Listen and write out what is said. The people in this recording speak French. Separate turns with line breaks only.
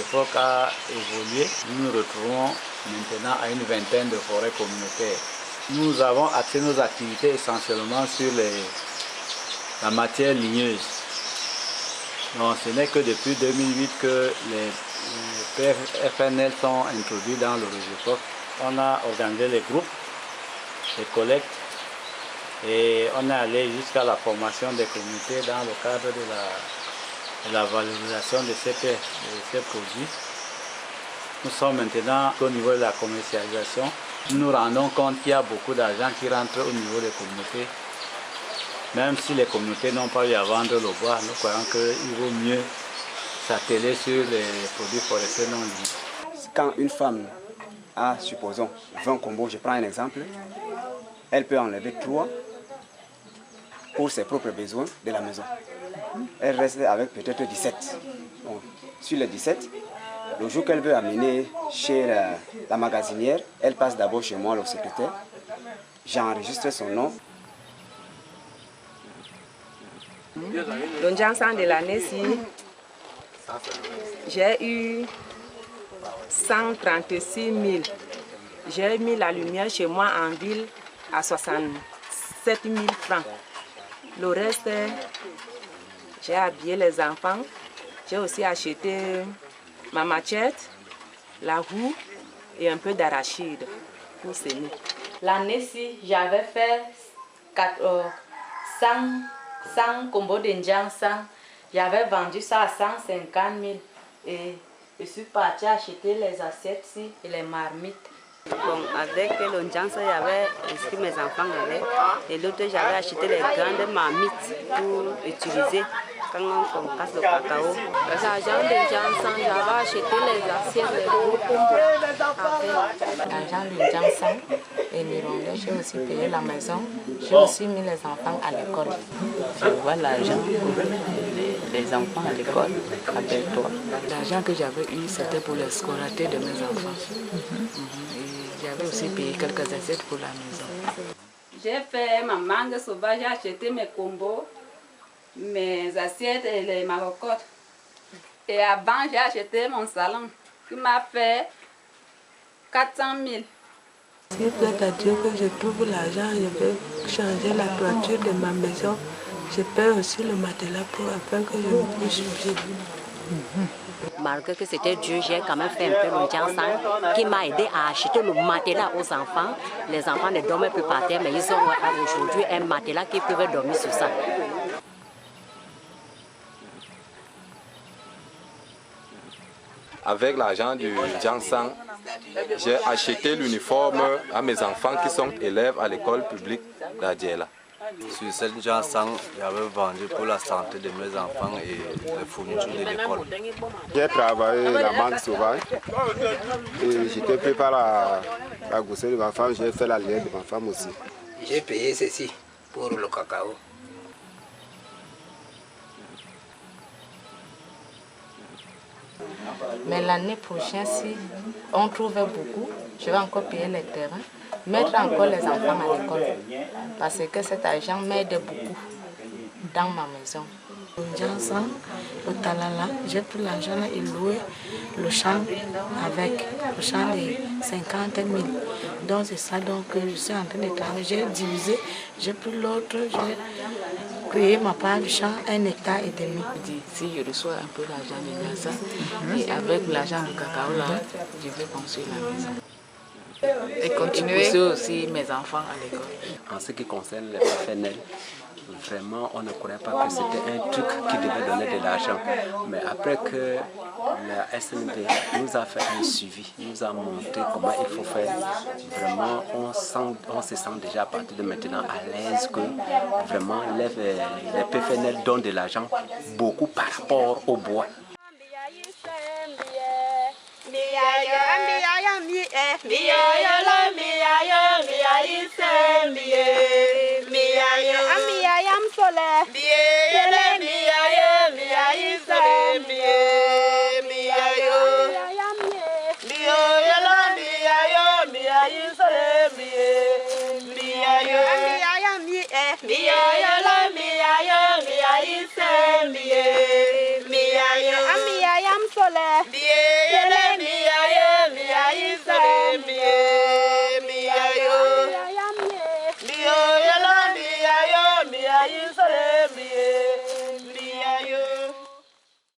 l'époque a évolué. Nous nous retrouvons maintenant à une vingtaine de forêts communautaires. Nous avons axé nos activités essentiellement sur la matière ligneuse. Donc, ce n'est que depuis 2008 que les PFNL sont introduits dans le Rogecoq. On a organisé les groupes, les collectes et on est allé jusqu'à la formation des communautés dans le cadre de la valorisation de ces produits. Nous sommes maintenant au niveau de la commercialisation. Nous nous rendons compte qu'il y a beaucoup d'argent qui rentre au niveau des communautés. Même si les communautés n'ont pas eu à vendre le bois, nous croyons qu'il vaut mieux s'atteler sur les produits forestiers non ligneux.
Quand une femme a, supposons, 20 combos, je prends un exemple, elle peut enlever 3 pour ses propres besoins de la maison. Elle reste avec peut-être 17. Bon, sur les 17, le jour qu'elle veut amener chez la magasinière, elle passe d'abord chez moi, le secrétaire. J'enregistre son nom.
Le Njansan de l'année-ci, j'ai eu 136 000. J'ai mis la lumière chez moi en ville à 67 000 francs. Le reste, j'ai habillé les enfants. J'ai aussi acheté ma machette, la roue et un peu d'arachide pour semer. L'année-ci, j'avais fait 100 combos de Njansan. J'avais vendu ça à 150 000 et je suis partie acheter les assiettes et les marmites. Bon, avec le Njansan, j'avais inscrit mes enfants avec et l'autre, j'avais acheté les grandes marmites pour utiliser quand on casse le cacao. L'argent de Njansan, j'avais acheté les assiettes, les gros pompes. L'argent de Njansan et Mirondé, j'ai aussi payé la maison. J'ai aussi mis les enfants à l'école. Je vois l'argent pour les enfants à l'école, rappelle-toi. L'argent que j'avais eu, c'était pour la scolarité de mes enfants. J'avais aussi payé quelques assiettes pour la maison. J'ai fait ma mangue sauvage, j'ai acheté mes combos, mes assiettes et les marocottes. Et avant, j'ai acheté mon salon qui m'a fait 400 000.
Si c'est-à-dire que je trouve l'argent, je vais changer la toiture de ma maison. Je paie aussi le matelas afin que je ne puisse vivre.
Malgré que c'était dur, j'ai quand même fait un peu le Njansan qui m'a aidé à acheter le matelas aux enfants. Les enfants ne dormaient plus par terre, mais ils ont aujourd'hui un matelas qui peuvent dormir sur ça.
Avec l'argent du Njansan, j'ai acheté l'uniforme à mes enfants qui sont élèves à l'école publique d'Adiela.
Sur cette Njansan, j'avais vendu pour la santé de mes enfants et les fournitures de l'école.
J'ai travaillé la mangue sauvage et j'étais pris par la grossesse de ma femme, j'ai fait la liette de ma femme aussi.
J'ai payé ceci pour le cacao.
Mais l'année prochaine, si on trouvait beaucoup, je vais encore payer les terrains, mettre encore les enfants à l'école. Parce que cet argent m'aide beaucoup dans ma maison.
Le Njansan, le Talala, j'ai pris l'argent et loué le champ avec le champ de 50 000. Donc c'est ça donc, que je suis en train de travailler. J'ai divisé, j'ai pris l'autre, j'ai créé ma part du champ, 1,5 hectare.
Si je reçois un peu d'argent de Njansan, et avec l'argent du cacao là, je vais construire la maison. Et continuer aussi mes enfants à l'école.
En ce qui concerne les PFNL, vraiment on ne croyait pas que c'était un truc qui devait donner de l'argent. Mais après que la SND nous a fait un suivi, nous a montré comment il faut faire, vraiment on se sent déjà à partir de maintenant à l'aise que vraiment les PFNL donnent de l'argent beaucoup par rapport au bois.
Miayo,